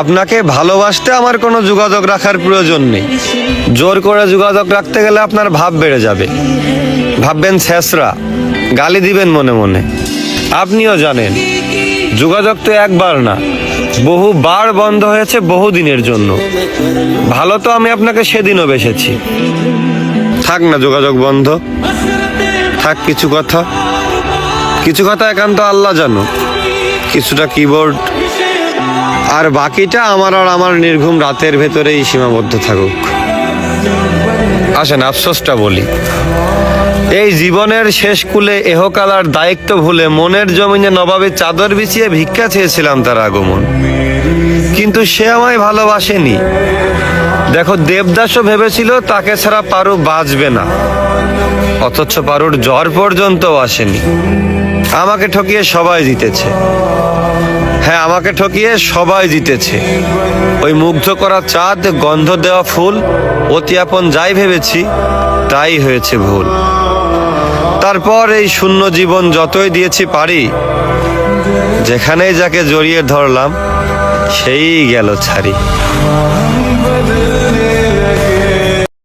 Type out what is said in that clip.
আপনাকে ভালোবাসতে আমার কোনো যোগাযোগ রাখার প্রয়োজন নেই। জোর করে যোগাযোগ রাখতে গেলে আপনার ভাব বেড়ে যাবে, ভাববেন ছেঁচড়া, গালি দিবেন মনে মনে। আপনিও জানেন যোগাযোগ তো একবার না, বহুবার বন্ধ হয়েছে বহুদিনের জন্য। ভালো তো আমি আপনাকে সেদিনও বেসেছি। থাক না যোগাযোগ বন্ধ, থাক কিছু কথা একান্ত আল্লাহ জানো, কিছুটা কিবোর্ড, আর বাকিটা আমার আর আমার নির্ঘুম রাতের ভেতরেই সীমাবদ্ধ থাকুক। আসেন আফসোসটা বলি, এই জীবনের শেষ কুলে এহকাল আর দায়িত্ব ভুলে মনের জমিনে নবাবের চাদর বিছিয়ে ভিক্ষা চেয়েছিলাম তার আগমন, কিন্তু সে আমায় ভালোবাসেনি। দেখো দেবদাসও ভেবেছিল তাকে ছাড়া পারু বাঁচবে না, অথচ পারুর জ্বর পর্যন্তও আসেনি। আমাকে ঠকিয়ে সবাই জিতেছে, হ্যাঁ আমাকে ঠকিয়ে সবাই জিতেছে। ওই মুগ্ধ করা চাঁদ, গন্ধ দেওয়া ফুল, অতি আপন যাই ভেবেছি তাই হয়েছে ভুল। তারপর এই শূন্য জীবন যতই দিয়েছি পারি, যেখানেই যাকে জড়িয়ে ধরলাম সেই গেল ছাড়ি।